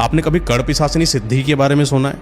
आपने कभी कड़ पिशाचिनी सिद्धि के बारे में सुना है?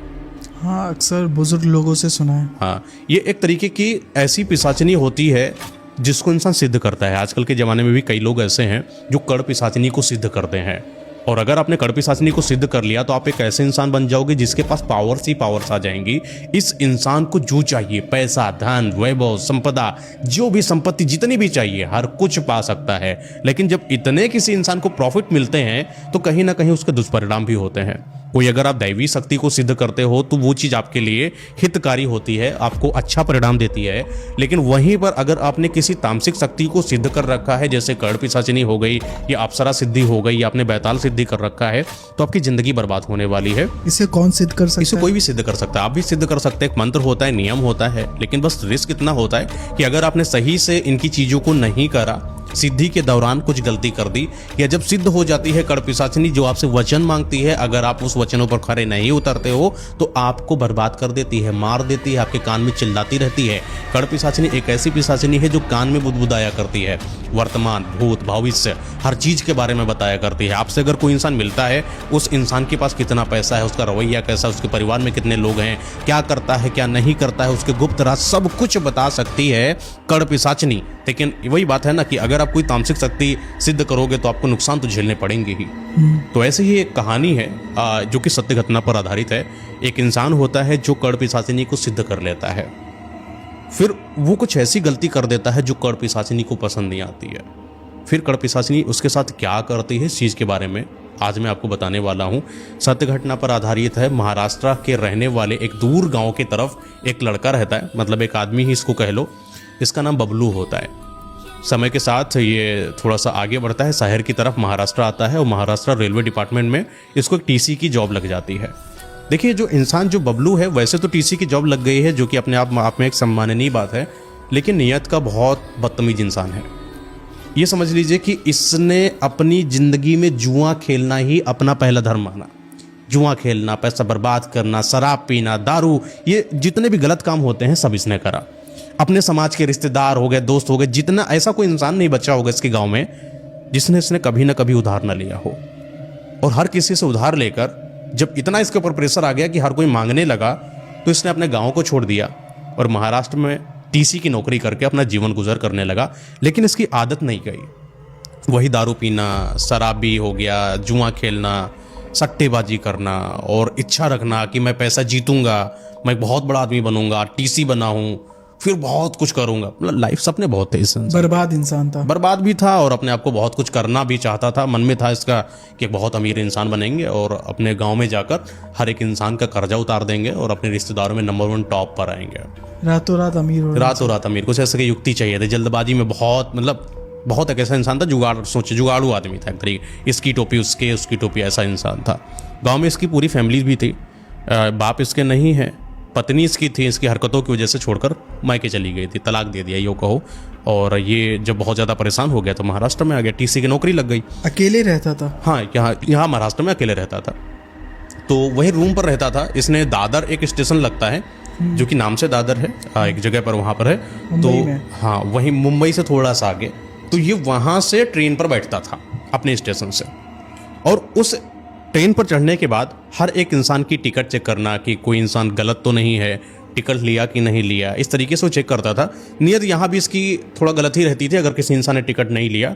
हाँ, अक्सर बुजुर्ग लोगों से सुना है। हाँ, ये एक तरीके की ऐसी पिशाचिनी होती है जिसको इंसान सिद्ध करता है। आजकल के ज़माने में भी कई लोग ऐसे हैं जो कड़ पिशाचिनी को सिद्ध करते हैं। और अगर आपने कड़ पिशाचिनी को सिद्ध कर लिया तो आप एक ऐसे इंसान बन जाओगे जिसके पास पावर्स ही पावर्स आ जाएंगी। इस इंसान को जो चाहिए, पैसा, धन, वैभव, संपदा, जो भी संपत्ति जितनी भी चाहिए, हर कुछ पा सकता है। लेकिन जब इतने किसी इंसान को प्रॉफिट मिलते हैं तो कहीं ना कहीं उसके दुष्परिणाम भी होते हैं। कोई अगर आप दैवी शक्ति को सिद्ध करते हो तो वो चीज़ आपके लिए हितकारी होती है, आपको अच्छा परिणाम देती है। लेकिन वहीं पर अगर आपने किसी तामसिक शक्ति को सिद्ध कर रखा है, जैसे कड़ पिशाचिनी हो गई या अप्सरा सिद्धि हो गई या आपने बैताल सिद्धि कर रखा है, तो आपकी जिंदगी बर्बाद होने वाली है। इसे कौन सिद्ध कर सकता है? इसे कोई भी सिद्ध कर सकता है, आप भी सिद्ध कर सकते हैं। एक मंत्र होता है, नियम होता है, लेकिन बस रिस्क इतना होता है कि अगर आपने सही से इनकी चीज़ों को नहीं करा, सिद्धि के दौरान कुछ गलती कर दी, या जब सिद्ध हो जाती है कड़ पिशाचिनी जो आपसे वचन मांगती है, अगर आप उस वचनों पर खरे नहीं उतरते हो तो आपको बर्बाद कर देती है, मार देती है, आपके कान में चिल्लाती रहती है। कड़ पिशाचिनी एक ऐसी पिशाचिनी है जो कान में बुदबुदाया करती है, वर्तमान, भूत, भविष्य, हर चीज के बारे में बताया करती है। आपसे अगर कोई इंसान मिलता है, उस इंसान के पास कितना पैसा है, उसका रवैया कैसा, उसके परिवार में कितने लोग हैं, क्या करता है, क्या नहीं करता है, उसके गुप्त राज, सब कुछ बता सकती है कड़ पिशाचिनी। लेकिन वही बात है ना कि अगर आप कोई तामसिक शक्ति सिद्ध करोगे तो आपको नुकसान तो झेलने पड़ेंगे ही। तो ऐसे ही एक कहानी है जो कि सत्य घटना पर आधारित है। एक इंसान होता है जो कड़ पिशाचिनी को सिद्ध कर लेता है, फिर वो कुछ ऐसी गलती कर देता है जो कड़ पिशाचिनी को पसंद नहीं आती है। फिर कड़ पिशाचिनी उसके साथ क्या करती है, इस चीज़ के बारे में आज मैं आपको बताने वाला हूँ। सत्य घटना पर आधारित है। महाराष्ट्र के रहने वाले एक दूर गांव की तरफ एक लड़का रहता है, मतलब एक आदमी ही इसको कह लो। इसका नाम बबलू होता है। समय के साथ ये थोड़ा सा आगे बढ़ता है, शहर की तरफ महाराष्ट्र आता है और महाराष्ट्र रेलवे डिपार्टमेंट में इसको एक टीसी की जॉब लग जाती है। देखिए, जो इंसान जो बबलू है, वैसे तो टीसी की जॉब लग गई है, जो कि अपने आप में एक सम्माननीय बात है, लेकिन नियत का बहुत बदतमीज इंसान है। ये समझ लीजिए कि इसने अपनी ज़िंदगी में जुआ खेलना ही अपना पहला धर्म माना। जुआ खेलना, पैसा बर्बाद करना, शराब पीना, दारू, ये जितने भी गलत काम होते हैं सब इसने करा। अपने समाज के रिश्तेदार हो गए, दोस्त हो गए, जितना, ऐसा कोई इंसान नहीं बचा होगा इसके गांव में जिसने इसने कभी ना कभी उधार ना लिया हो। और हर किसी से उधार लेकर जब इतना इसके ऊपर प्रेशर आ गया कि हर कोई मांगने लगा, तो इसने अपने गांव को छोड़ दिया और महाराष्ट्र में टीसी की नौकरी करके अपना जीवन गुजर करने लगा। लेकिन इसकी आदत नहीं गई, वही दारू पीना, शराबी हो गया, जुआ खेलना, सट्टेबाजी करना और इच्छा रखना कि मैं पैसा जीतूंगा, मैं बहुत बड़ा आदमी बनूंगा, टीसी बना हूं, फिर बहुत कुछ करूंगा। मतलब लाइफ सपने बहुत थे इस इंसान। बर्बाद इंसान था, बर्बाद भी था और अपने आप को बहुत कुछ करना भी चाहता था। मन में था इसका कि बहुत अमीर इंसान बनेंगे और अपने गांव में जाकर हर एक इंसान का कर्जा उतार देंगे और अपने रिश्तेदारों में नंबर 1 टॉप पर आएंगे। रातों रात अमीर हो, रातों रात अमीर। कुछ ऐसे की युक्ति चाहिए थी, जल्दबाजी में बहुत एक ऐसा इंसान था, जुगाड़ू आदमी था एक तरीके। इसकी टोपी उसके, उसकी टोपी, ऐसा इंसान था। गाँव में इसकी पूरी फैमिली भी थी। बाप इसके नहीं है, पत्नी इसकी थी, इसकी हरकतों की वजह से छोड़कर मायके चली गई थी, तलाक दे दिया यूँ कहो। और ये जब बहुत ज़्यादा परेशान हो गया तो महाराष्ट्र में आ गया, टीसी की नौकरी लग गई। अकेले रहता था? हाँ, यहाँ महाराष्ट्र में अकेले रहता था। तो वही रूम पर रहता था। इसने दादर, एक स्टेशन लगता है जो कि नाम से दादर है, एक जगह पर, वहाँ पर है। तो हाँ, वहीं मुंबई से थोड़ा सा आगे। तो ये वहाँ से ट्रेन पर बैठता था अपने स्टेशन से, और उस ट्रेन पर चढ़ने के बाद हर एक इंसान की टिकट चेक करना कि कोई इंसान गलत तो नहीं है, टिकट लिया कि नहीं लिया, इस तरीके से वो चेक करता था। नियत यहाँ भी इसकी थोड़ा गलत ही रहती थी। अगर किसी इंसान ने टिकट नहीं लिया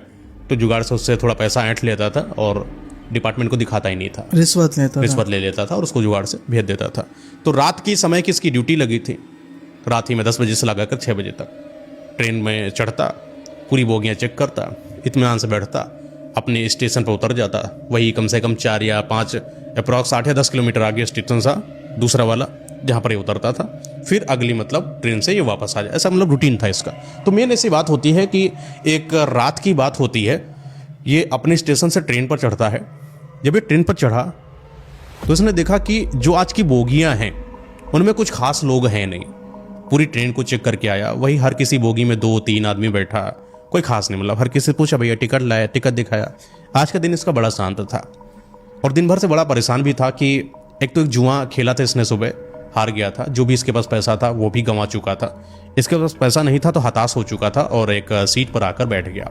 तो जुगाड़ से उससे थोड़ा पैसा ऐंठ लेता था और डिपार्टमेंट को दिखाता ही नहीं था, रिश्वत ले लेता था और उसको जुगाड़ से भेज देता था। तो रात की समय की इसकी ड्यूटी लगी थी। रात ही में 10 बजे से लगाकर 6 बजे तक ट्रेन में चढ़ता, पूरी बोगियाँ चेक करता, इत्मीनान से बैठता, अपने स्टेशन पर उतर जाता। वही कम से कम 4 या 5 अप्रॉक्स 8 या 10 किलोमीटर आगे स्टेशन सा दूसरा वाला, जहाँ पर ये उतरता था। फिर अगली ट्रेन से ये वापस आ जाए, ऐसा रूटीन था इसका। तो मेन ऐसी बात होती है कि एक रात की बात होती है, ये अपने स्टेशन से ट्रेन पर चढ़ता है। जब ये ट्रेन पर चढ़ा तो इसने देखा कि जो आज की बोगियाँ हैं उनमें कुछ खास लोग हैं नहीं। पूरी ट्रेन को चेक करके आया, वही हर किसी बोगी में 2-3 आदमी बैठा, कोई खास नहीं। हर किसी से पूछा, भैया टिकट लाया, टिकट दिखाया। आज का दिन इसका बड़ा शांत था और दिन भर से बड़ा परेशान भी था कि एक तो एक जुआ खेला था इसने, सुबह हार गया था, जो भी इसके पास पैसा था वो भी गंवा चुका था। इसके पास पैसा नहीं था तो हताश हो चुका था और एक सीट पर आकर बैठ गया।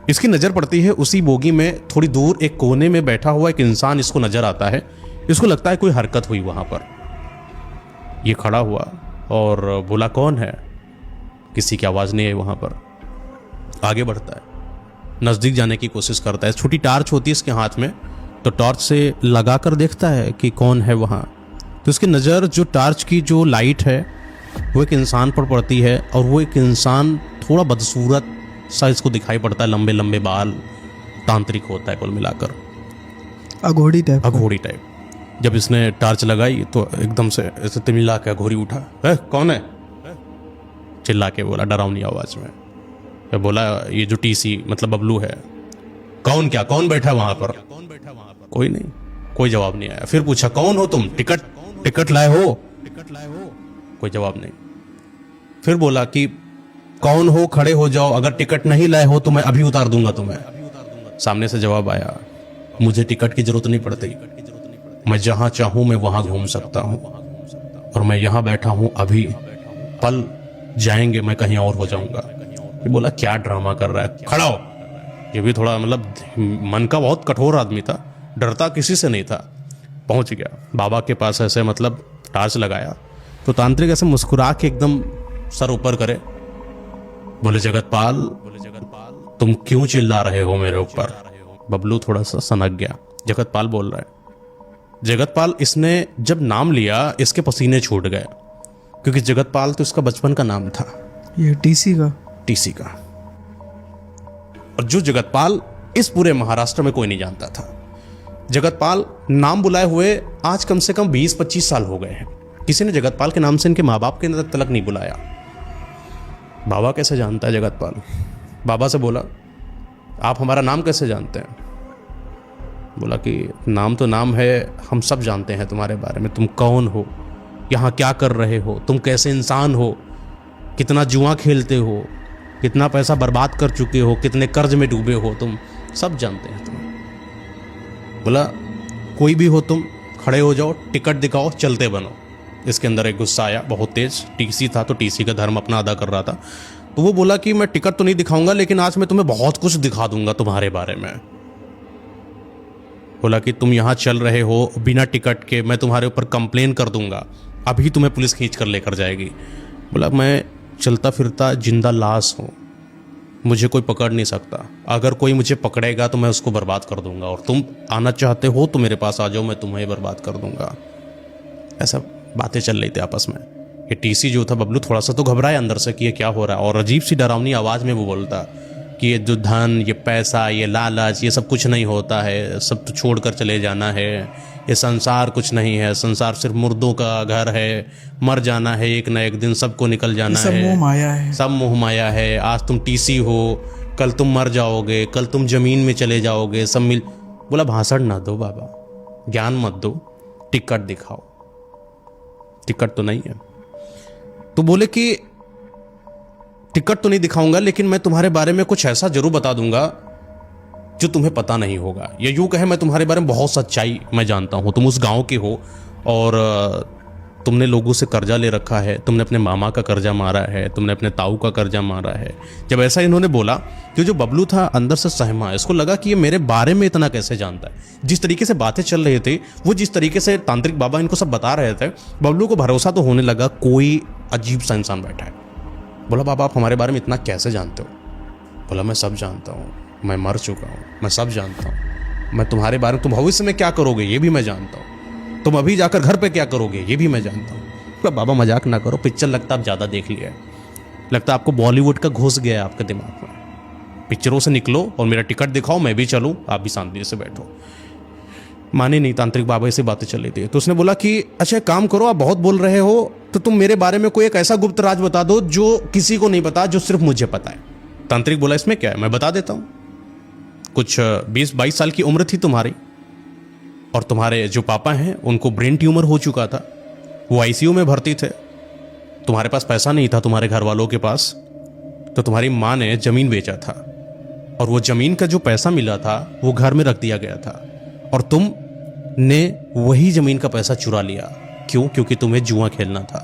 इसकी नज़र पड़ती है उसी बोगी में थोड़ी दूर एक कोने में बैठा हुआ एक इंसान इसको नज़र आता है। इसको लगता है कोई हरकत हुई वहाँ पर। ये खड़ा हुआ और बोला कौन है? किसी की आवाज़ नहीं आई वहाँ पर। आगे बढ़ता है, नज़दीक जाने की कोशिश करता है। छोटी टार्च होती है इसके हाथ में, तो टॉर्च से लगा कर देखता है कि कौन है वहाँ। तो उसकी नज़र जो टार्च की जो लाइट है वो एक इंसान पर पड़ती है, और वो एक इंसान थोड़ा बदसूरत सा इसको दिखाई पड़ता है। लंबे लंबे बाल, तांत्रिक होता है कुल मिलाकर, अघोड़ी टाइप। अघोड़ी टाइप। जब इसने टार्च लगाई तो एकदम से ऐसे तिमिला के अघोरी उठा। कौन है? चिल्ला के बोला डरावनी आवाज़ में। फिर बोला ये जो टीसी मतलब बबलू है। कौन? क्या कौन बैठा वहां पर? कोई नहीं, कोई जवाब नहीं आया। फिर पूछा कौन हो तुम? टिकट लाए हो? कोई जवाब नहीं। फिर बोला कि कौन हो, खड़े हो जाओ, अगर टिकट नहीं लाए हो तो मैं अभी उतार दूंगा तुम्हें। सामने से जवाब आया, मुझे टिकट की जरूरत नहीं पड़ती, मैं जहां चाहूं मैं वहां घूम सकता हूं, और मैं यहां बैठा हूं, अभी पल जाएंगे मैं कहीं और हो जाऊंगा। ये बोला क्या ड्रामा कर रहा है, खड़ा हो। ये भी थोड़ा मतलब मन का बहुत कठोर आदमी था, डरता किसी से नहीं था। पहुंच गया बाबा के पास, ऐसे मतलब टार्च लगाया तो तांत्रिक ऐसे मुस्कुरा के एकदम सर ऊपर करे, बोले जगतपाल तुम क्यों चिल्ला रहे हो मेरे ऊपर? बबलू थोड़ा सा सनक गया। जगतपाल बोल रहा है। जगतपाल, इसने जब नाम लिया इसके पसीने छूट गए, क्योंकि जगतपाल तो इसका बचपन का नाम था। ये टीसी का। और जो जगतपाल इस पूरे महाराष्ट्र में कोई नहीं जानता था। जगतपाल नाम बुलाए हुए आज कम से कम 20-25 साल हो गए हैं। किसी ने जगतपाल के नाम से इनके माँ बाप के तलक नहीं बुलाया। बाबा कैसे जानता है जगतपाल? बाबा से बोला आप हमारा नाम कैसे जानते हैं? बोला कि नाम तो नाम है, हम सब जानते हैं तुम्हारे बारे में। तुम कौन हो, यहाँ क्या कर रहे हो, तुम कैसे इंसान हो, कितना जुआ खेलते हो, कितना पैसा बर्बाद कर चुके हो, कितने कर्ज में डूबे हो, तुम सब जानते हैं तुम्हें। बोला कोई भी हो तुम, खड़े हो जाओ, टिकट दिखाओ, चलते बनो। इसके अंदर एक गुस्सा आया बहुत तेज। टीसी था तो टीसी का धर्म अपना अदा कर रहा था। तो वो बोला कि मैं टिकट तो नहीं दिखाऊंगा, लेकिन आज मैं तुम्हें बहुत कुछ दिखा दूंगा तुम्हारे बारे में। बोला कि तुम यहाँ चल रहे हो बिना टिकट के, मैं तुम्हारे ऊपर कंप्लेन कर दूंगा, अभी तुम्हें पुलिस खींच कर लेकर जाएगी। बोला मैं चलता फिरता जिंदा लाश हूँ, मुझे कोई पकड़ नहीं सकता, अगर कोई मुझे पकड़ेगा तो मैं उसको बर्बाद कर दूंगा, और तुम आना चाहते हो तो मेरे पास आ जाओ, मैं तुम्हें बर्बाद कर दूंगा। ऐसा बातें चल रही थी आपस में। ये टीसी जो था बबलू थोड़ा सा तो घबराया अंदर से कि ये क्या हो रहा है, और अजीब सी डरावनी आवाज़ में वो बोलता कि ये जो धन, ये पैसा, ये लालच, ये सब कुछ नहीं होता है, सब तो छोड़ कर चले जाना है। ये संसार कुछ नहीं है, संसार सिर्फ मुर्दों का घर है, मर जाना है एक ना एक दिन, सबको निकल जाना है, सब मोह माया है, सब मोह माया है। आज तुम टीसी हो, कल तुम मर जाओगे, कल तुम जमीन में चले जाओगे, सब मिल। बोला भाषण ना दो बाबा, ज्ञान मत दो, टिकट दिखाओ। टिकट तो नहीं है। तो बोले कि टिकट तो नहीं दिखाऊंगा, लेकिन मैं तुम्हारे बारे में कुछ ऐसा जरूर बता दूंगा जो तुम्हें पता नहीं होगा। ये यूं कहे मैं तुम्हारे बारे में बहुत सच्चाई मैं जानता हूं। तुम उस गांव के हो और तुमने लोगों से कर्जा ले रखा है, तुमने अपने मामा का कर्जा मारा है, तुमने अपने ताऊ का कर्जा मारा है। जब ऐसा इन्होंने बोला कि जो बबलू था अंदर से सहमा, इसको लगा कि ये मेरे बारे में इतना कैसे जानता है। जिस तरीके से बातें चल रहे थे, वो जिस तरीके से तांत्रिक बाबा इनको सब बता रहे थे, बबलू को भरोसा तो होने लगा कोई अजीब सा इंसान बैठा है। बोला बाबा आप हमारे बारे में इतना कैसे जानते हो? बोला मैं सब जानता हूँ, मैं मर चुका हूँ, मैं सब जानता हूँ। मैं तुम्हारे बारे में, तुम भविष्य में क्या करोगे ये भी मैं जानता हूँ, तुम अभी जाकर घर पे क्या करोगे ये भी मैं जानता हूँ। बोला बाबा मजाक ना करो, पिक्चर लगता आप ज़्यादा देख लिया है, लगता आपको बॉलीवुड का घुस गया है आपके दिमाग में। पिक्चरों से निकलो और मेरा टिकट दिखाओ, मैं भी चलूँ, आप भी शांति से बैठो। माने नहीं, तांत्रिक बाबा से बातें चल रही थी। तो उसने बोला कि अच्छा काम करो, आप बहुत बोल रहे हो, तो तुम मेरे बारे में कोई एक ऐसा गुप्त राज बता दो जो किसी को नहीं पता, जो सिर्फ मुझे पता है। तांत्रिक बोला इसमें क्या है, मैं बता देता हूँ। कुछ 20-22 साल की उम्र थी तुम्हारी, और तुम्हारे जो पापा हैं उनको ब्रेन ट्यूमर हो चुका था, वो आईसीयू में भर्ती थे। तुम्हारे पास पैसा नहीं था, तुम्हारे घर वालों के पास, तो तुम्हारी माँ ने जमीन बेचा था, और वो जमीन का जो पैसा मिला था वो घर में रख दिया गया था, और तुमने वही जमीन का पैसा चुरा लिया। क्यों? क्योंकि तुम्हें जुआ खेलना था।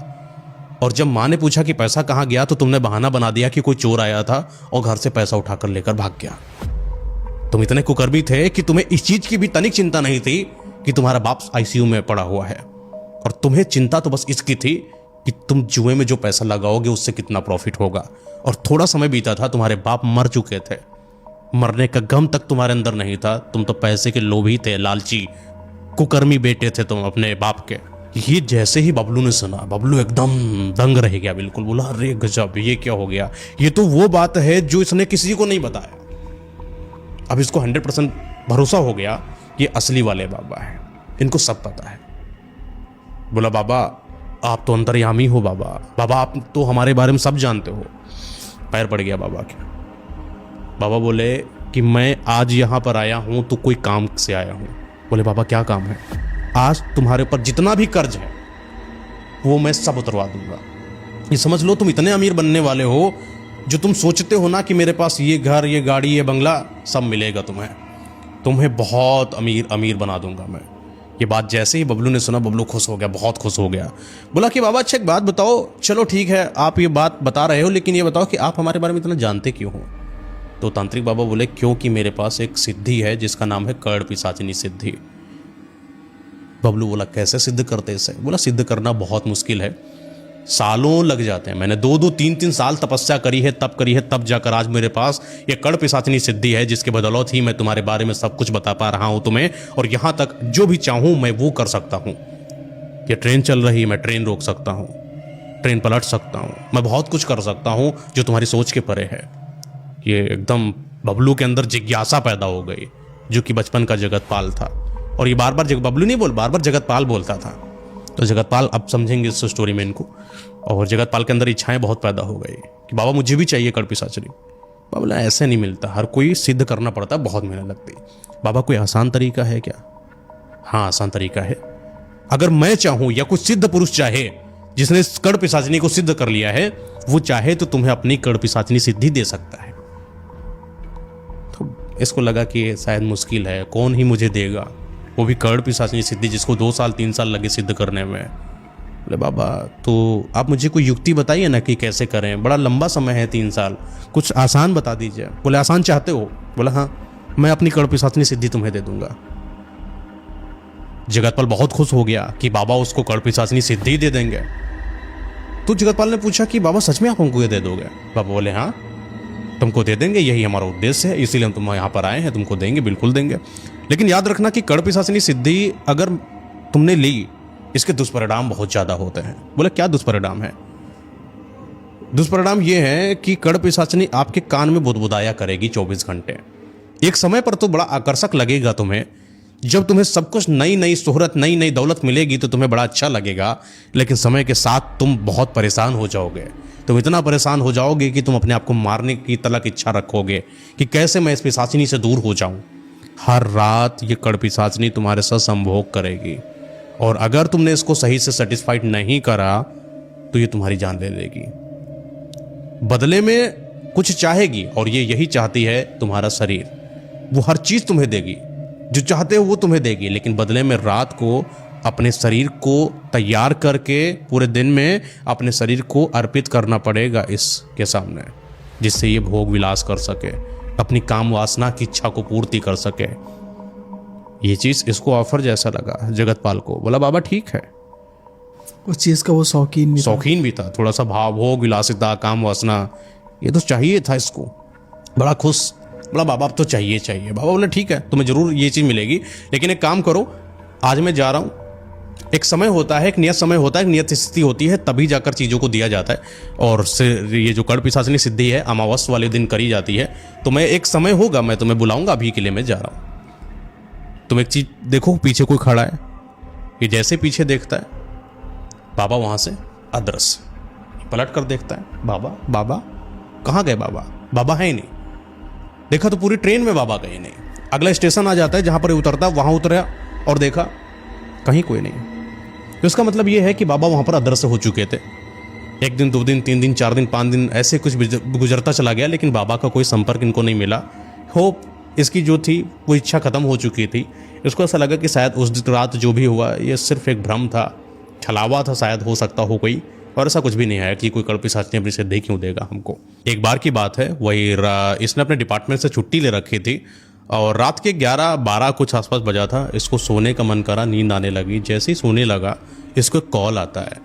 और जब माँ ने पूछा कि पैसा कहाँ गया तो तुमने बहाना बना दिया कि कोई चोर आया था और घर से पैसा उठाकर लेकर भाग गया। तुम इतने कुकर्मी थे कि तुम्हें इस चीज की भी तनिक चिंता नहीं थी कि तुम्हारा बाप आईसीयू में पड़ा हुआ है, और तुम्हें चिंता तो बस इसकी थी कि तुम जुए में जो पैसा लगाओगे उससे कितना प्रॉफिट होगा। और थोड़ा समय बीता था, तुम्हारे बाप मर चुके थे, मरने का गम तक तुम्हारे अंदर नहीं था। तुम तो पैसे के लोभी थे, लालची कुकर्मी बेटे थे तुम अपने बाप के। ये जैसे ही बबलू ने सुना, बबलू एकदम दंग रह गया, बिल्कुल बोला अरे गजब, ये क्या हो गया, ये तो वो बात है जो इसने किसी को नहीं बताया। अब इसको 100% भरोसा हो गया ये असली वाले बाबा है, इनको सब पता है। बोला बाबा आप तो अंतर्यामी हो, बाबा आप तो हमारे बारे में सब जानते हो। पैर पड़ गया बाबा के। बाबा बोले कि मैं आज यहाँ पर आया हूँ तो कोई काम से आया हूँ। बोले बाबा क्या काम है? आज तुम्हारे ऊपर जितना भी कर्ज है वो मैं सब उतरवा दूंगा। ये समझ लो तुम इतने अमीर बनने वाले हो, जो तुम सोचते हो ना कि मेरे पास ये घर, ये गाड़ी, ये बंगला सब मिलेगा तुम्हें बहुत अमीर अमीर बना दूंगा मैं। ये बात जैसे ही बबलू ने सुना, बबलू खुश हो गया, बहुत खुश हो गया। बोला कि बाबा अच्छा एक बात बताओ, चलो ठीक है आप ये बात बता रहे हो, लेकिन ये बताओ कि आप हमारे बारे में इतना जानते क्यों हो? तो तांत्रिक बाबा बोले क्योंकि मेरे पास एक सिद्धि है जिसका नाम है कर्ण पिशाचिनी सिद्धि। बबलू बोला कैसे सिद्ध करते इसे? बोला सिद्ध करना बहुत मुश्किल है, सालों लग जाते हैं। मैंने 2-2, 3-3 साल तपस्या करी है, तब जाकर आज मेरे पास ये कर्ण पिशाचिनी सिद्धि है, जिसके बदौलत ही मैं तुम्हारे बारे में सब कुछ बता पा रहा हूं तुम्हें, और यहां तक जो भी चाहूं मैं वो कर सकता हूं। ये ट्रेन चल रही है, मैं ट्रेन रोक सकता हूं, ट्रेन पलट सकता हूं, मैं बहुत कुछ कर सकता हूं जो तुम्हारी सोच के परे है। ये एकदम बबलू के अंदर जिज्ञासा पैदा हो गई, जो कि बचपन का जगतपाल था। और ये बार बार बबलू नहीं बार बार जगतपाल बोलता था। तो जगतपाल, अब समझेंगे इस स्टोरी में इनको, और जगतपाल के अंदर इच्छाएं बहुत पैदा हो गई कि बाबा मुझे भी चाहिए कर्ण पिशाचिनी। बाबा बोला ऐसे नहीं मिलता, हर कोई सिद्ध करना पड़ता है, बहुत मेहनत लगती। बाबा कोई आसान तरीका है क्या? हाँ आसान तरीका है। अगर मैं चाहूं या कोई सिद्ध पुरुष चाहे जिसने कर्ण पिशाचिनी को सिद्ध कर लिया है, वो चाहे तो तुम्हें अपनी कर्ण पिशाचिनी सिद्धि दे सकता है। तो इसको लगा कि शायद मुश्किल है, कौन ही मुझे देगा, वो भी कर्ण पिशाचिनी सिद्धि जिसको 2 साल 3 साल लगे सिद्ध करने में। बोले बाबा तो आप मुझे कोई युक्ति बताइए ना कि कैसे करें, बड़ा लंबा समय है 3 साल, कुछ आसान बता दीजिए। बोले आसान चाहते हो? बोला हाँ, मैं अपनी कर्ण पिशाचिनी सिद्धि तुम्हें दे दूंगा। जगतपाल बहुत खुश हो गया कि बाबा उसको कर्ण पिशाचिनी सिद्धि दे देंगे। तो जगतपाल ने पूछा कि बाबा सच में आप हमको ये दे दोगे? बाबा बोले हाँ तुमको दे देंगे, यही हमारा उद्देश्य है, इसीलिए हम तुम यहाँ पर आए हैं, तुमको देंगे, बिल्कुल देंगे। लेकिन याद रखना कि कर्ण पिशाचिनी सिद्धि अगर तुमने ली, इसके दुष्परिणाम बहुत ज्यादा होते हैं। बोले क्या दुष्परिणाम है? दुष्परिणाम ये है कि कर्ण पिशाचिनी आपके कान में बुदबुदाया करेगी 24 घंटे। एक समय पर तो बड़ा आकर्षक लगेगा तुम्हें, जब तुम्हें सब कुछ नई नई शोहरत, नई नई दौलत मिलेगी तो तुम्हें बड़ा अच्छा लगेगा, लेकिन समय के साथ तुम बहुत परेशान हो जाओगे। तुम इतना परेशान हो जाओगे कि तुम अपने आप को मारने की तलक इच्छा रखोगे कि कैसे मैं इस पिशाचिनी से दूर हो जाऊं। हर रात ये कर्ण पिशाचिनी तुम्हारे साथ संभोग करेगी, और अगर तुमने इसको सही से सेटिस्फाइड नहीं करा तो ये तुम्हारी जान ले लेगी। बदले में कुछ चाहेगी, और ये यही चाहती है तुम्हारा शरीर। वो हर चीज तुम्हें देगी, जो चाहते हो वो तुम्हें देगी, लेकिन बदले में रात को अपने शरीर को तैयार करके पूरे दिन में अपने शरीर को अर्पित करना पड़ेगा इसके सामने, जिससे ये भोग विलास कर सके, अपनी काम वासना की इच्छा को पूर्ति कर सके। ये चीज इसको ऑफर जैसा लगा जगतपाल को। बोला बाबा ठीक है। उस चीज का वो शौकीन भी था, थोड़ा सा भाव, भोग विलासिता, काम वासना, ये तो चाहिए था इसको। बड़ा खुश, बोला बाबा अब तो चाहिए। बाबा बोले ठीक है, तुम्हें जरूर ये चीज मिलेगी, लेकिन एक काम करो, आज मैं जा रहा हूं। एक समय होता है, एक नियत समय होता है, एक नियत स्थिति होती है, तभी जाकर चीज़ों को दिया जाता है। और ये जो कर्ण पिशाचिनी सिद्धि है अमावस्या वाले दिन करी जाती है। तो मैं एक समय होगा, मैं तुम्हें बुलाऊंगा, अभी के लिए मैं जा रहा हूँ। तुम एक चीज देखो, पीछे कोई खड़ा है। ये जैसे पीछे देखता है, बाबा वहां से अदृश्य। पलट कर देखता है, बाबा कहाँ गए? बाबा है ही नहीं। देखा तो पूरी ट्रेन में बाबा गए नहीं। अगला स्टेशन आ जाता है, जहां पर उतरता, वहां उतरा और देखा कहीं कोई नहीं। तो इसका मतलब यह है कि बाबा वहां पर अदृश्य हो चुके थे। 1 दिन, 2 दिन, 3 दिन, 4 दिन, 5 दिन ऐसे कुछ गुजरता चला गया, लेकिन बाबा का कोई संपर्क इनको नहीं मिला। होप इसकी जो थी वो इच्छा खत्म हो चुकी थी। इसको ऐसा लगा कि शायद उस रात जो भी हुआ ये सिर्फ एक भ्रम था, छलावा था, शायद हो सकता हो कोई और ऐसा कुछ भी नहीं है कि कोई कड़पिशाच अपनी सिद्धि क्यों देगा हमको। एक बार की बात है, वही इसने अपने डिपार्टमेंट से छुट्टी ले रखी थी और रात के 11-12 कुछ आसपास बजा था। इसको सोने का मन करा, नींद आने लगी। जैसे ही सोने लगा इसको एक कॉल आता है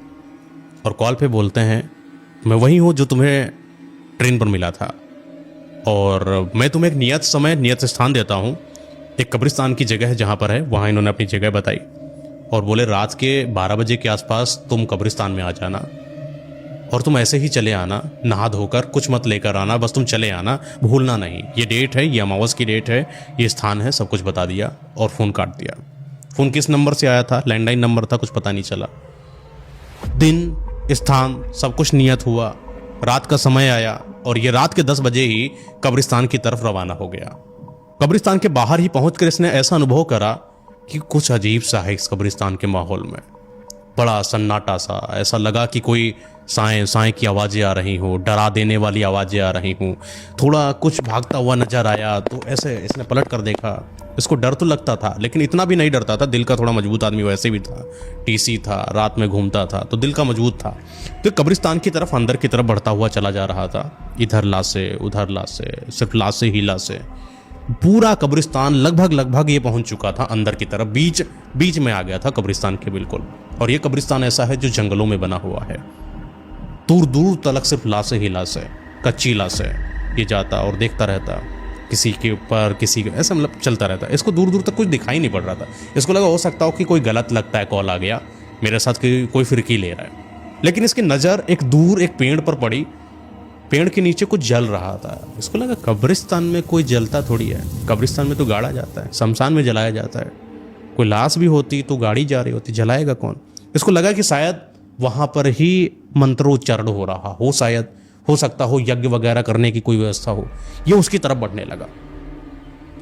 और कॉल पे बोलते हैं, मैं वही हूँ जो तुम्हें ट्रेन पर मिला था और मैं तुम्हें एक नियत समय नियत स्थान देता हूँ। एक कब्रिस्तान की जगह है जहाँ पर है, वहाँ इन्होंने अपनी जगह बताई और बोले रात के 12 बजे के आसपास तुम कब्रिस्तान में आ जाना और तुम ऐसे ही चले आना, नहा धोकर, कुछ मत लेकर आना, बस तुम चले आना, भूलना नहीं। ये डेट है, ये अमावस की डेट है, ये स्थान है, सब कुछ बता दिया और फ़ोन काट दिया। फ़ोन किस नंबर से आया था, लैंडलाइन नंबर था, कुछ पता नहीं चला। दिन, स्थान, सब कुछ नियत हुआ। रात का समय आया और ये रात के 10 बजे ही कब्रिस्तान की तरफ रवाना हो गया। कब्रिस्तान के बाहर ही पहुंचकर इसने ऐसा अनुभव करा कि कुछ अजीब सा है इस कब्रिस्तान के माहौल में। बड़ा सन्नाटा सा, ऐसा लगा कि कोई साएं साएं की आवाज़ें आ रही हों, डरा देने वाली आवाज़ें आ रही हों। थोड़ा कुछ भागता हुआ नजर आया तो ऐसे इसने पलट कर देखा। इसको डर तो लगता था लेकिन इतना भी नहीं डरता था, दिल का थोड़ा मजबूत आदमी वैसे भी था, टीसी था, रात में घूमता था तो दिल का मजबूत था। तो कब्रिस्तान की तरफ, अंदर की तरफ बढ़ता हुआ चला जा रहा था। इधर लाशें, उधर लाशें, सिर्फ लाशें ही लाशें। पूरा कब्रिस्तान लगभग ये पहुंच चुका था अंदर की तरफ, बीच में आ गया था कब्रिस्तान के बिल्कुल। और ये कब्रिस्तान ऐसा है जो जंगलों में बना हुआ है, दूर दूर तलक सिर्फ लाशें ही लाशें, कच्ची लाशें। ये जाता और देखता रहता, किसी के ऊपर किसी के, ऐसा मतलब चलता रहता। इसको दूर दूर तक कुछ दिखाई नहीं पड़ रहा था। इसको लगा हो सकता हो कि कोई गलत लगता है, कॉल आ गया मेरे साथ, कोई फिरकी ले रहा है। लेकिन इसकी नज़र एक दूर एक पेड़ पर पड़ी। पेड़ के नीचे कुछ जल रहा था। इसको लगा कब्रिस्तान में कोई जलता थोड़ी है, कब्रिस्तान में तो गाड़ा जाता है, शमशान में जलाया जाता है। कोई लाश भी होती तो गाड़ी जा रही होती, जलाएगा कौन। इसको लगा कि शायद वहाँ पर ही मंत्रोच्चारण हो रहा हो, शायद हो सकता हो यज्ञ वगैरह करने की कोई व्यवस्था हो। ये उसकी तरफ बढ़ने लगा,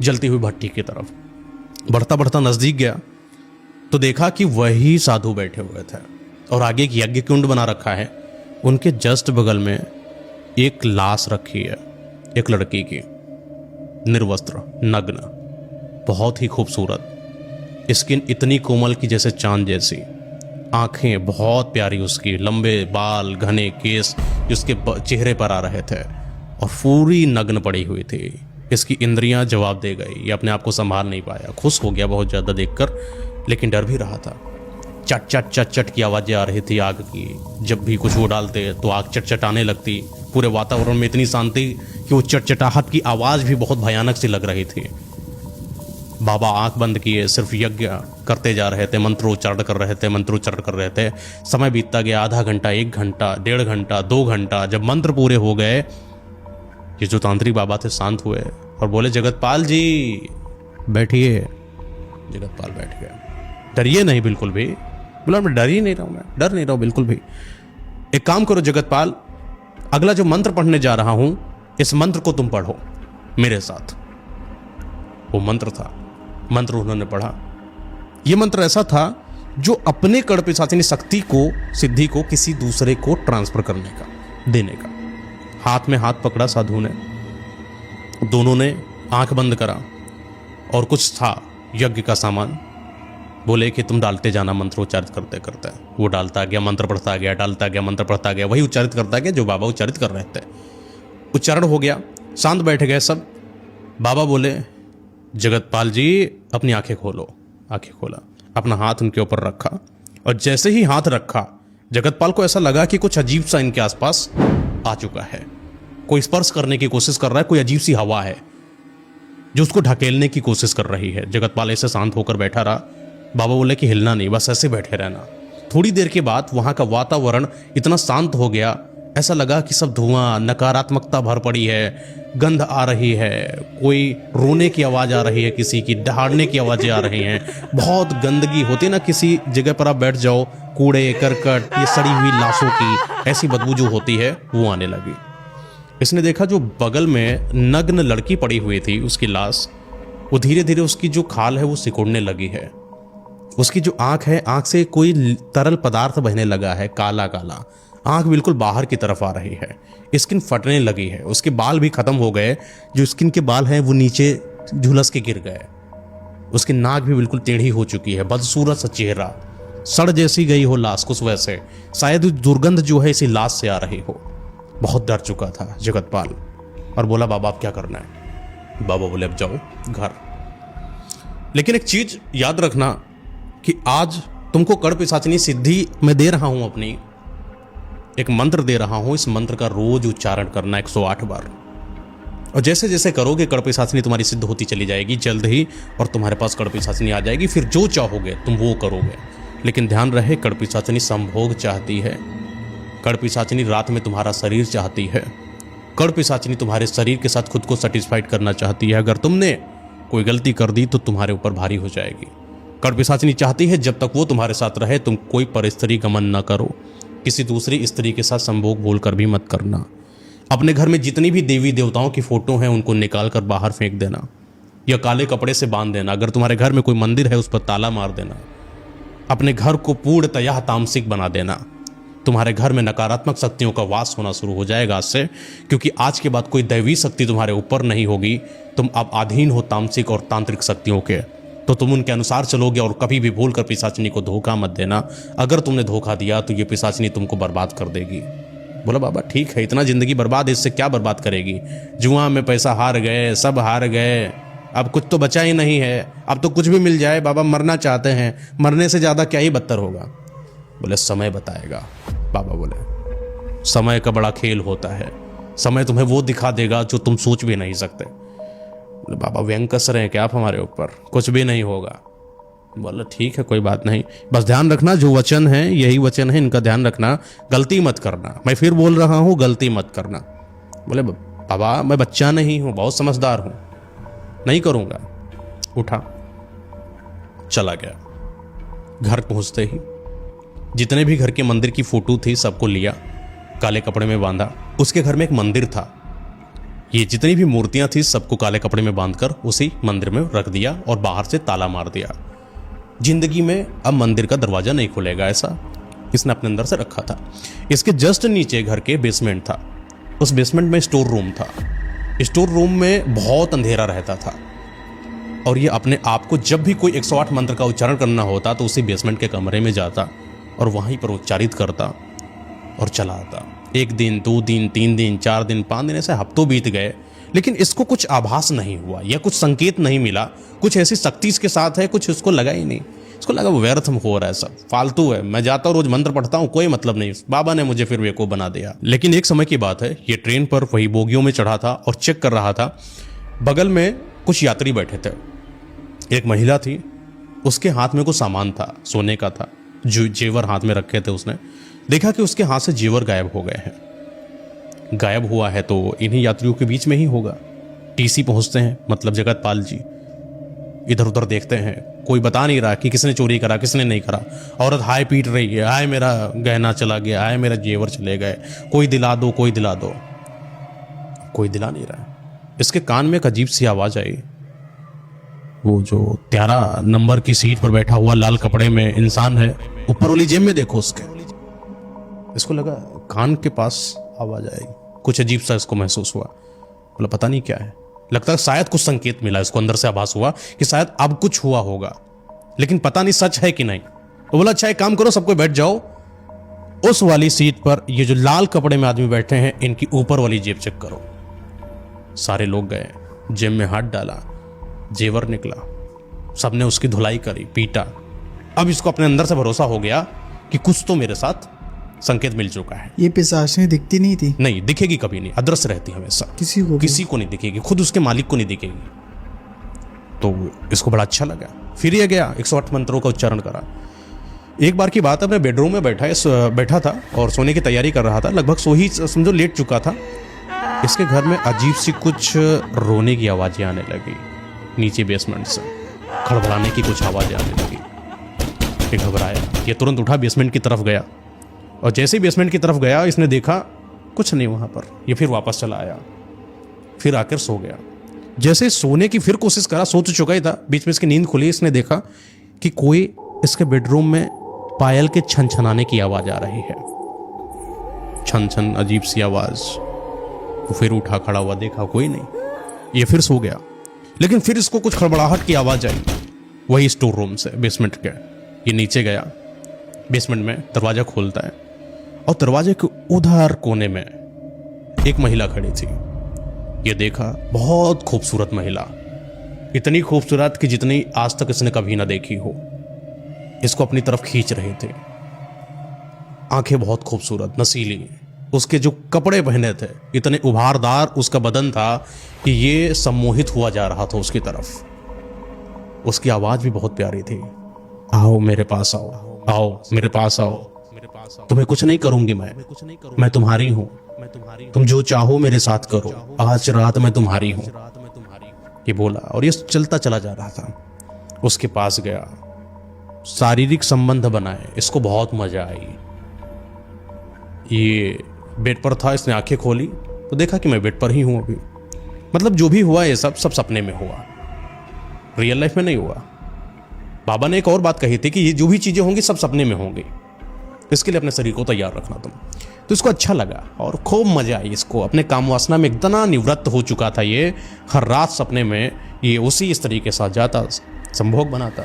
जलती हुई भट्टी की तरफ। बढ़ता बढ़ता नज़दीक गया तो देखा कि वही साधु बैठे हुए थे और आगे एक यज्ञ कुंड बना रखा है। उनके जस्ट बगल में एक लाश रखी है, एक लड़की की, निर्वस्त्र, नग्न, बहुत ही खूबसूरत। स्किन इतनी कोमल की जैसे चांद जैसी, आंखें बहुत प्यारी उसकी, लंबे बाल, घने केस जिसके चेहरे पर आ रहे थे और पूरी नग्न पड़ी हुई थी। इसकी इंद्रियां जवाब दे गई, ये अपने आप को संभाल नहीं पाया, खुश हो गया बहुत ज़्यादा देखकर, लेकिन डर भी रहा था। चट चट चट चट की आवाज़ें आ रही थी आग की। जब भी कुछ वो डालते तो आग चटचटाने लगती। पूरे वातावरण में इतनी शांति कि वो चटचटाहट की आवाज़ भी बहुत भयानक सी लग रही थी। बाबा आंख बंद किए, सिर्फ यज्ञ करते जा रहे थे, मंत्रोच्चारण कर रहे थे, मंत्रोच्चारण कर रहे थे। समय बीतता गया, आधा घंटा, 1 घंटा, 1.5 घंटा, 2 घंटा। जब मंत्र पूरे हो गए, ये जो तांत्रिक बाबा थे शांत हुए और बोले, जगतपाल जी बैठिए। जगतपाल बैठ गया। डरिए नहीं बिल्कुल भी। बोला, मैं डर ही नहीं रहा हूँ, मैं डर नहीं रहा हूँ बिल्कुल भी। एक काम करो जगतपाल, अगला जो मंत्र पढ़ने जा रहा हूं, इस मंत्र को तुम पढ़ो मेरे साथ। वो मंत्र था, मंत्र उन्होंने पढ़ा। यह मंत्र ऐसा था जो अपने कड़पिशाचिनी शक्ति को, सिद्धि को किसी दूसरे को ट्रांसफर करने का, देने का। हाथ में हाथ पकड़ा साधु ने, दोनों ने आंख बंद करा और कुछ था यज्ञ का सामान। बोले कि तुम डालते जाना मंत्र उच्चारित करते करते। वो डालता गया, मंत्र पढ़ता गया, डालता गया, मंत्र पढ़ता गया, वही उच्चारित करता गया जो बाबा उच्चारित कर रहे थे। उच्चारण हो गया, शांत बैठ गए सब। बाबा बोले, जगतपाल जी अपनी आंखें खोलो। आंखें खोला, अपना हाथ उनके ऊपर रखा और जैसे ही हाथ रखा, जगतपाल को ऐसा लगा कि कुछ अजीब सा इनके आसपास आ चुका है। कोई स्पर्श करने की कोशिश कर रहा है, कोई अजीब सी हवा है जो उसको ढकेलने की कोशिश कर रही है। जगतपाल ऐसे शांत होकर बैठा रहा। बाबा बोले कि हिलना नहीं, बस ऐसे बैठे रहना। थोड़ी देर के बाद वहाँ का वातावरण इतना शांत हो गया, ऐसा लगा कि सब धुआं, नकारात्मकता भर पड़ी है, गंध आ रही है, कोई रोने की आवाज़ आ रही है, किसी की दहाड़ने की आवाज़ें आ रही हैं। बहुत गंदगी होती है ना, किसी जगह पर आप बैठ जाओ, कूड़े करकट, ये सड़ी हुई लाशों की ऐसी बदबू जो होती है वो आने लगी। इसने देखा जो बगल में नग्न लड़की पड़ी हुई थी, उसकी लाश, वो धीरे धीरे उसकी जो खाल है वो सिकुड़ने लगी है। उसकी जो आंख है, आंख से कोई तरल पदार्थ बहने लगा है, काला काला। आंख बिल्कुल बाहर की तरफ आ रही है, स्किन फटने लगी है, उसके बाल भी खत्म हो गए, जो स्किन के बाल हैं वो नीचे झुलस के गिर गए। उसकी नाक भी बिल्कुल टेढ़ी हो चुकी है, बदसूरत सा चेहरा, सड़ जैसी गई हो लाश, कुछ वैसे। शायद दुर्गंध जो है इसी लाश से आ रही हो। बहुत डर चुका था जगतपाल और बोला बाबा अब क्या करना है? बाबा बोले अब जाओ घर। लेकिन एक चीज याद रखना कि आज तुमको कड़ पिशाचिनी सिद्धि मैं दे रहा हूं, अपनी एक मंत्र दे रहा हूं। इस मंत्र का रोज उच्चारण करना 108 बार। और जैसे जैसे करोगे कड़ पिशाचिनी तुम्हारी सिद्ध होती चली जाएगी जल्द ही, और तुम्हारे पास कड़ पिशाचिनी आ जाएगी। फिर जो चाहोगे तुम वो करोगे। लेकिन ध्यान रहे, कड़ पिशाचिनी संभोग चाहती है। कड़ पिशाचिनी रात में तुम्हारा शरीर चाहती है। कड़ पिशाचिनी तुम्हारे शरीर के साथ खुद को सेटिस्फाइड करना चाहती है। अगर तुमने कोई गलती कर दी तो तुम्हारे ऊपर भारी हो जाएगी। कड़ पिशाचिनी चाहती है जब तक वो तुम्हारे साथ रहे तुम कोई परस्त्री गमन न करो। किसी दूसरी स्त्री के साथ संभोग बोलकर भी मत करना। अपने घर में जितनी भी देवी देवताओं की फोटो हैं उनको निकाल कर बाहर फेंक देना या काले कपड़े से बांध देना। अगर तुम्हारे घर में कोई मंदिर है उस पर ताला मार देना। अपने घर को पूर्णतया तामसिक बना देना। तुम्हारे घर में नकारात्मक शक्तियों का वास होना शुरू हो जाएगा आज से, क्योंकि आज के बाद कोई दैवी शक्ति तुम्हारे ऊपर नहीं होगी। तुम अब अधीन हो तामसिक और तांत्रिक शक्तियों के, तो तुम उनके अनुसार चलोगे। और कभी भी भूल कर पिशाचिनी को धोखा मत देना। अगर तुमने धोखा दिया तो ये पिशाचिनी तुमको बर्बाद कर देगी। बोला बाबा ठीक है, इतना जिंदगी बर्बाद है, इससे क्या बर्बाद करेगी? जुआ में पैसा हार गए, सब हार गए, अब कुछ तो बचा ही नहीं है। अब तो कुछ भी मिल जाए, बाबा मरना चाहते हैं, मरने से ज़्यादा क्या ही बदतर होगा? बोले समय बताएगा। बाबा बोले समय का बड़ा खेल होता है, समय तुम्हें वो दिखा देगा जो तुम सोच भी नहीं सकते। बोले बाबा व्यंग कस रहे हैं क्या आप हमारे ऊपर? कुछ भी नहीं होगा। बोला ठीक है कोई बात नहीं, बस ध्यान रखना जो वचन है यही वचन है, इनका ध्यान रखना, गलती मत करना। मैं फिर बोल रहा हूँ गलती मत करना। बोले बाबा मैं बच्चा नहीं हूँ, बहुत समझदार हूँ, नहीं करूँगा। उठा चला गया। घर पहुँचते ही जितने भी घर के मंदिर की फोटो थी सबको लिया, काले कपड़े में बांधा। उसके घर में एक मंदिर था, ये जितनी भी मूर्तियां थी सबको काले कपड़े में बांधकर उसी मंदिर में रख दिया और बाहर से ताला मार दिया। जिंदगी में अब मंदिर का दरवाजा नहीं खुलेगा, ऐसा इसने अपने अंदर से रखा था। इसके जस्ट नीचे घर के बेसमेंट था। उस बेसमेंट में स्टोर रूम था। स्टोर रूम में बहुत अंधेरा रहता था और ये अपने आप को जब भी कोई 108 मंत्र का उच्चारण करना होता तो उसी बेसमेंट के कमरे में जाता और वहीं पर उच्चारित करता और चला आता। 1 दिन 2 दिन 3 दिन 4 दिन 5 दिन ऐसे हफ्तों बीत गए, लेकिन इसको कुछ आभास नहीं हुआ या कुछ संकेत नहीं मिला। कुछ ऐसी शक्ति इसके साथ है, कुछ इसको लगा ही नहीं। इसको लगा वो व्यर्थ हो रहा है, सब फालतू है। मैं जाता हूँ रोज मंत्र पढ़ता हूँ, कोई मतलब नहीं, बाबा ने मुझे फिर बेवकूफ बना दिया। लेकिन एक समय की बात है, ये ट्रेन पर वही बोगियों में चढ़ा था और चेक कर रहा था। बगल में कुछ यात्री बैठे थे। एक महिला थी, उसके हाथ में कुछ सामान था, सोने का था, जो जेवर हाथ में रखे थे। उसने देखा कि उसके हाथ से जेवर गायब हो गए हैं। गायब हुआ है तो इन्हीं यात्रियों के बीच में ही होगा। टीसी पहुंचते हैं, मतलब जगतपाल जी इधर उधर देखते हैं, कोई बता नहीं रहा कि किसने चोरी करा किसने नहीं करा। औरत हाय पीट रही है, हाय मेरा गहना चला गया, हाय मेरा जेवर चले गए, कोई दिला दो कोई दिला दो। कोई दिला नहीं रहा। इसके कान में एक अजीब सी आवाज आई। वो जो 13 नंबर की सीट पर बैठा हुआ लाल कपड़े में इंसान है, ऊपर वाली जेब में देखो उसके। इसको लगा कान के पास आवाज आएगी, कुछ अजीब सा इसको महसूस हुआ। बोला पता नहीं क्या है, लगता है शायद कुछ संकेत मिला इसको, अंदर से आभास हुआ कि शायद अब कुछ हुआ होगा, लेकिन पता नहीं सच है कि नहीं। तो बोला अच्छा एक काम करो, सबको बैठ जाओ, उस वाली सीट पर ये जो लाल कपड़े में आदमी बैठे हैं इनकी ऊपर वाली जेब चेक करो। सारे लोग गए, जेब में हाथ डाला, जेवर निकला, सबने उसकी धुलाई करी, पीटा। अब इसको अपने अंदर से भरोसा हो गया कि कुछ तो मेरे साथ संकेत मिल चुका है। ये पिशाचिनी दिखती नहीं थी? नहीं दिखेगी कभी नहीं, अदृश्य रहती हमेशा, किसी को नहीं दिखेगी, खुद उसके मालिक को नहीं दिखेगी। तो इसको बड़ा अच्छा लगा, फिर ये गया 108 मंत्रों का उच्चारण करा। एक बार की बात है, अपने बेडरूम में बैठा था और सोने की तैयारी कर रहा था, लगभग सो ही समझो लेट चुका था। इसके घर में अजीब सी कुछ रोने की आवाजें आने लगी, नीचे बेसमेंट से खड़बड़ाने की कुछ आवाजें आने लगी। ये घबराया, ये तुरंत उठा, बेसमेंट की तरफ गया और जैसे ही बेसमेंट की तरफ गया इसने देखा कुछ नहीं वहां पर। ये फिर वापस चला आया, फिर आकर सो गया। जैसे सोने की फिर कोशिश करा, सो तो चुका ही था, बीच में इसकी नींद खुली। इसने देखा कि कोई इसके बेडरूम में पायल के छन छनाने की आवाज आ रही है, छन छन अजीब सी आवाज। वो फिर उठा, खड़ा हुआ, देखा कोई नहीं, ये फिर सो गया। लेकिन फिर इसको कुछ खड़बड़ाहट की आवाज आई, वही स्टोर रूम से, बेसमेंट के। ये नीचे गया, बेसमेंट में दरवाज़ा खोलता है और दरवाजे के उधर कोने में एक महिला खड़ी थी। ये देखा, बहुत खूबसूरत महिला, इतनी खूबसूरत कि जितनी आज तक इसने कभी ना देखी हो। इसको अपनी तरफ खींच रहे थे। आंखें बहुत खूबसूरत, नसीली, उसके जो कपड़े पहने थे इतने उभारदार उसका बदन था कि ये सम्मोहित हुआ जा रहा था उसकी तरफ। उसकी आवाज़ भी बहुत प्यारी थी। आओ मेरे पास आओ, आओ मेरे पास आओ, तुम्हें कुछ नहीं करूंगी मैं तुम्हारी हूं, तुम जो चाहो मेरे साथ करो, आज रात मैं तुम्हारी हूं। ये बोला और ये चलता चला जा रहा था। उसके पास गया, शारीरिक संबंध बनाए, इसको बहुत मजा आई। ये बेड पर था, इसने आंखें खोली तो देखा कि मैं बेड पर ही हूं अभी। मतलब जो भी हुआ ये सब सपने में हुआ, रियल लाइफ में नहीं हुआ। बाबा ने एक और बात कही थी कि ये जो भी चीजें होंगी सब सपने में होंगी, इसके लिए अपने शरीर को तैयार रखना तुम। तो इसको अच्छा लगा और खूब मजा आई इसको। अपने काम वासना में इतना निवृत्त हो चुका था ये, हर रात सपने में ये उसी इस तरीके के साथ जाता, संभोग बनाता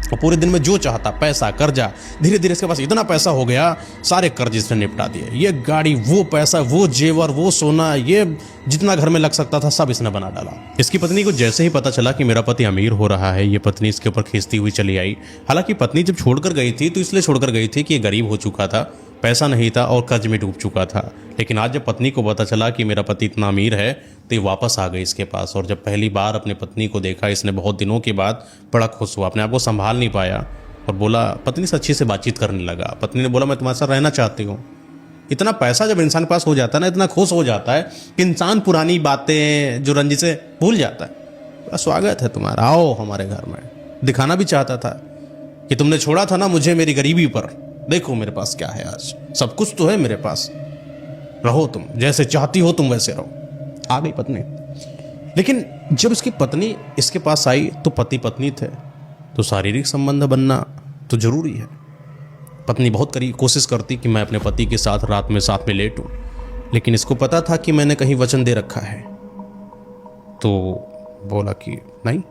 और पूरे दिन में जो चाहता, पैसा, कर्जा, धीरे धीरे इसके पास इतना पैसा हो गया, सारे कर्ज इसने निपटा दिए। ये गाड़ी, वो पैसा, वो जेवर, वो सोना, ये जितना घर में लग सकता था सब इसने बना डाला। इसकी पत्नी को जैसे ही पता चला कि मेरा पति अमीर हो रहा है, ये पत्नी इसके ऊपर खींचती हुई चली आई। हालांकि पत्नी जब छोड़कर गई थी तो इसलिए छोड़कर गई थी कि ये गरीब हो चुका था, पैसा नहीं था और कर्ज में डूब चुका था। लेकिन आज जब पत्नी को पता चला कि मेरा पति इतना अमीर है तो ये वापस आ गई इसके पास। और जब पहली बार अपने पत्नी को देखा इसने बहुत दिनों के बाद, बड़ा खुश हुआ, अपने आप को संभाल नहीं पाया और बोला, पत्नी से अच्छी से बातचीत करने लगा। पत्नी ने बोला, मैं तुम्हारे साथ रहना चाहती हूँ। इतना पैसा जब इंसान के पास हो जाता है ना, इतना खुश हो जाता है कि इंसान पुरानी बातें जो रंजिशें भूल जाता है। स्वागत है तुम्हारा, आओ हमारे घर में। दिखाना भी चाहता था कि तुमने छोड़ा था ना मुझे मेरी गरीबी पर, देखो मेरे पास क्या है, आज सब कुछ तो है मेरे पास, रहो तुम जैसे चाहती हो, तुम वैसे रहो। आ गई पत्नी। लेकिन जब इसकी पत्नी इसके पास आई तो पति पत्नी थे, तो शारीरिक संबंध बनना तो जरूरी है। पत्नी बहुत कोशिश करती कि मैं अपने पति के साथ रात में लेटूं, लेकिन इसको पता था कि मैंने कहीं वचन दे रखा है। तो बोला कि नहीं,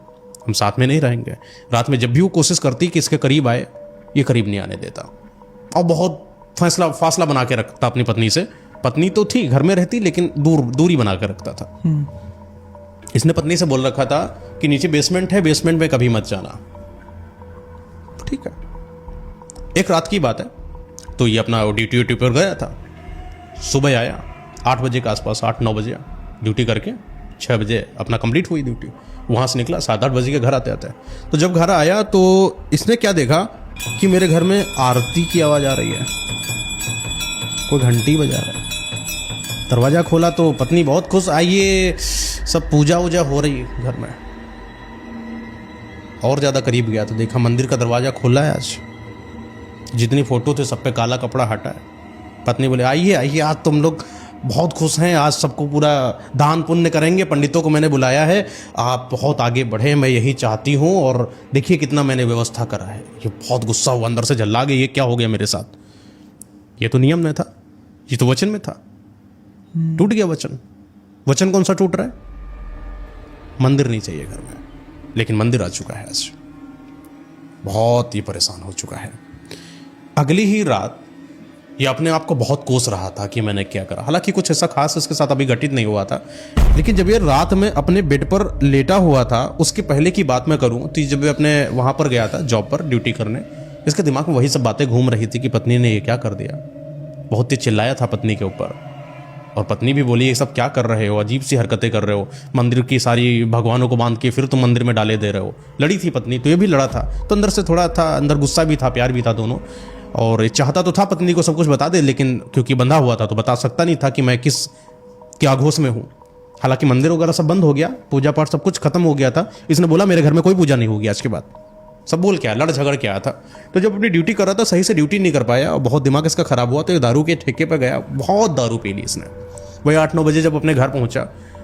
हम साथ में नहीं रहेंगे। रात में जब भी वो कोशिश करती कि इसके करीब आए, ये करीब नहीं आने देता और बहुत फासला बना के रखता अपनी पत्नी से। पत्नी तो थी, घर में रहती, लेकिन दूरी बना के रखता था। इसने पत्नी से बोल रखा था कि नीचे बेसमेंट है, बेसमेंट में कभी मत जाना। ठीक है। एक रात की बात है, तो ये अपना ड्यूटी पर गया था। सुबह आया 8 बजे के आसपास, 8-9 बजे ड्यूटी करके 6 बजे अपना कंप्लीट हुई ड्यूटी। वहाँ से निकला 7-8 बजे के घर आते आते। तो जब घर आया तो इसने क्या देखा कि मेरे घर में आरती की आवाज़ आ रही है, कोई घंटी बजा रहा है। दरवाज़ा खोला तो पत्नी बहुत खुश, आइए सब पूजा वूजा हो रही है घर में। और ज़्यादा करीब गया तो देखा मंदिर का दरवाज़ा खोला है। आज जितनी फ़ोटो थे सब पे काला कपड़ा हटा है। पत्नी बोले, आइए आइए, आज तुम लोग बहुत खुश हैं, आज सबको पूरा दान पुण्य करेंगे, पंडितों को मैंने बुलाया है, आप बहुत आगे बढ़े, मैं यही चाहती हूँ, और देखिए कितना मैंने व्यवस्था करा है। ये बहुत गुस्सा हुआ, अंदर से झल्ला गई, ये क्या हो गया मेरे साथ, ये तो नियम में था, ये तो वचन में था, टूट गया वचन। वचन कौन सा टूट रहा है? मंदिर नहीं चाहिए घर में, लेकिन मंदिर आ चुका है। आज बहुत ही परेशान हो चुका है। अगली ही रात ये अपने आप को बहुत कोस रहा था कि मैंने क्या करा। हालांकि कुछ ऐसा खास इसके साथ अभी घटित नहीं हुआ था, लेकिन जब ये रात में अपने बेड पर लेटा हुआ था, उसके पहले की बात मैं करूं तो जब ये अपने वहां पर गया था जॉब पर ड्यूटी करने, इसके दिमाग में वही सब बातें घूम रही थी कि पत्नी ने ये क्या कर दिया। बहुत ही चिल्लाया था पत्नी के ऊपर, और पत्नी भी बोली, ये सब क्या कर रहे हो, अजीब सी हरकतें कर रहे हो, मंदिर की सारी भगवानों को बांध के फिर तुम मंदिर में डाले दे रहे हो। लड़ी थी पत्नी, तो ये भी लड़ा था, तो अंदर से थोड़ा था, अंदर गुस्सा भी था, प्यार भी था दोनों। और चाहता तो था पत्नी को सब कुछ बता दे, लेकिन क्योंकि बंधा हुआ था तो बता सकता नहीं था कि मैं किस क्या आघोष में हूँ। हालांकि मंदिर वगैरह सब बंद हो गया, पूजा पाठ सब कुछ खत्म हो गया था। इसने बोला मेरे घर में कोई पूजा नहीं होगी आज के बाद, सब बोल के आया, लड़ झगड़ के आया था। तो जब अपनी ड्यूटी कर रहा था, सही से ड्यूटी नहीं कर पाया और बहुत दिमाग इसका खराब हुआ, तो ये दारू के ठेके पर गया, बहुत दारू पी ली इसने। वही 8-9 बजे जब अपने घर पहुंचा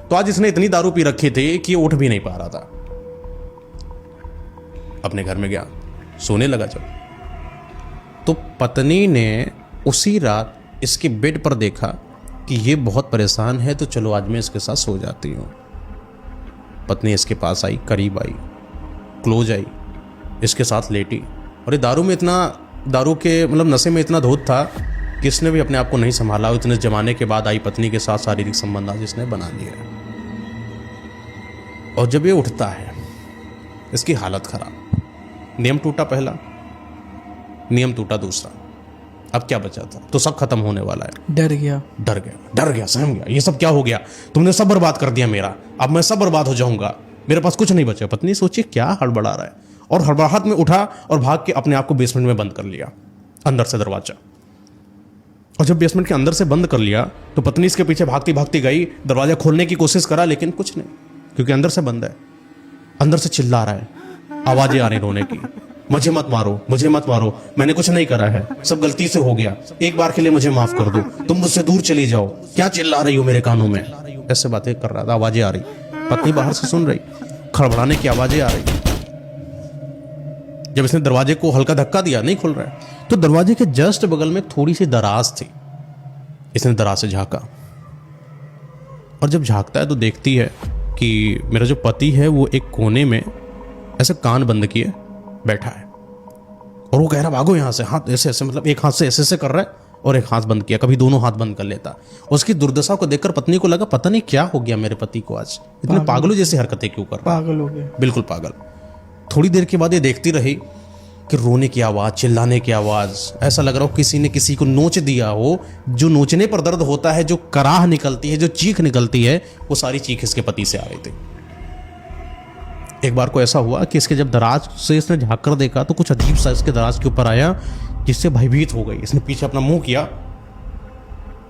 तो आज इसने इतनी दारू पी रखी थी कि उठ भी नहीं पा रहा था। अपने घर में गया, सोने लगा जब, तो पत्नी ने उसी रात इसके बेड पर देखा कि ये बहुत परेशान है, तो चलो आज मैं इसके साथ सो जाती हूँ। पत्नी इसके पास आई, करीब आई, क्लोज आई, इसके साथ लेटी, और ये दारू में इतना दारू के मतलब नशे में इतना धोत था कि इसने भी अपने आप को नहीं संभाला। इतने जमाने के बाद आई पत्नी के साथ शारीरिक संबंध आज इसने बना लिया। और जब ये उठता है इसकी हालत खराब। नियम टूटा पहला, नियम टूटा दूसरा, अब क्या बचा था? तो सब खत्म होने वाला है। डर गया, सहम गया। ये सब क्या हो गया? तुमने सब बर्बाद कर दिया मेरा, अब मैं सब बर्बाद हो जाऊंगा, मेरे पास कुछ नहीं बचा। पत्नी सोची क्या हड़बड़ा रहा है, और हड़बड़ाहट में उठा और भाग के अपने आप को बेसमेंट में बंद कर लिया, अंदर से दरवाजा। और जब बेसमेंट के अंदर से बंद कर लिया तो पत्नी इसके पीछे भागती भागती गई, दरवाजा खोलने की कोशिश करा लेकिन कुछ नहीं, क्योंकि अंदर से बंद है। अंदर से चिल्ला रहा है, आवाजें आ रही रोने की, मुझे मत मारो, मुझे मत मारो, मैंने कुछ नहीं करा है, सब गलती से हो गया, एक बार के लिए मुझे माफ कर दो, तुम मुझसे दूर चली जाओ, क्या चिल्ला रही हो मेरे कानों में? ऐसे बातें कर रहा था, आवाजें आ रही। पत्नी बाहर से सुन रही, खड़बड़ाने की आवाजें आ रही। जब इसने दरवाजे को हल्का धक्का दिया, नहीं खुल रहा है, तो दरवाजे के जस्ट बगल में थोड़ी सी दराज थी। इसने दराज से झांका, और जब झांकता है तो देखती है कि मेरा जो पति है वो एक कोने में ऐसे कान बंद किए बैठा है, और वो कह रहा भागो यहाँ से, हाथ ऐसे ऐसे, मतलब एक हाथ से ऐसे ऐसे कर रहा है और एक हाथ बंद किया, कभी दोनों हाथ बंद कर लेता। उसकी दुर्दशा को देखकर पत्नी को लगा पता नहीं क्या हो गया मेरे पति को, आज इतने पागलों जैसी हरकतें क्यों कर रहा है? पागल हो गया, बिल्कुल पागल। थोड़ी देर के बाद ये देखती रही कि रोने की आवाज, चिल्लाने की आवाज, ऐसा लग रहा हो किसी ने किसी को नोच दिया हो। जो नोचने पर दर्द होता है, जो कराह निकलती है, जो चीख निकलती है, वो सारी चीख इसके पति से आ रही थी। एक बार को ऐसा हुआ कि इसके जब दराज से इसने झाँक कर देखा तो कुछ अजीब सा इसके दराज के ऊपर आया, जिससे भयभीत हो गई। इसने पीछे अपना मुंह किया,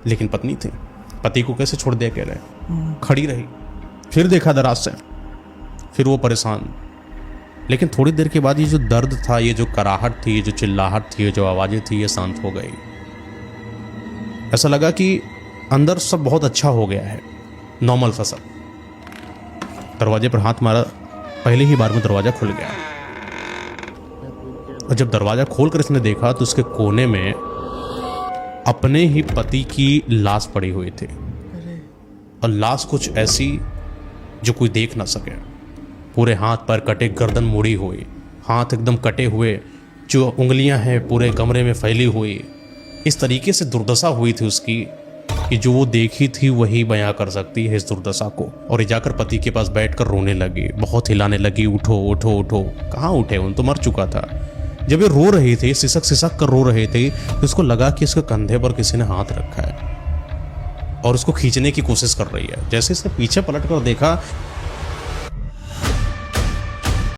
लेकिन पत्नी थी, पति को कैसे छोड़ दिया, कह रहे खड़ी रही। फिर देखा दराज से, फिर वो परेशान। लेकिन थोड़ी देर के बाद ये जो दर्द था, ये जो कराहट थी, ये जो चिल्लाहट थी, ये जो आवाजें थी, ये शांत हो गई। ऐसा लगा कि अंदर सब बहुत अच्छा हो गया है, नॉर्मल सा सब। दरवाजे पर हाथ मारा, पहले ही बार में दरवाजा खुल गया। और जब दरवाजा खोलकर इसने देखा तो उसके कोने में अपने ही पति की लाश पड़ी हुई थी, और लाश कुछ ऐसी जो कोई देख ना सके। पूरे हाथ पर कटे, गर्दन मुड़ी हुई, हाथ एकदम कटे हुए, जो उंगलियां हैं पूरे कमरे में फैली हुई। इस तरीके से दुर्दशा हुई थी उसकी कि जो वो देखी थी वही बयां कर सकती है इस दुर्दशा को। और ये जाकर पति के पास बैठकर रोने लगी, बहुत हिलाने लगी, उठो उठो उठो। कहाँ उठे, उन तो मर चुका था। जब ये रो रही थी, सिसक सिसक कर रो रहे थे, तो उसको लगा कि इसके कंधे पर किसी ने हाथ रखा है और उसको खींचने की कोशिश कर रही है। जैसे इसने पीछे पलट कर देखा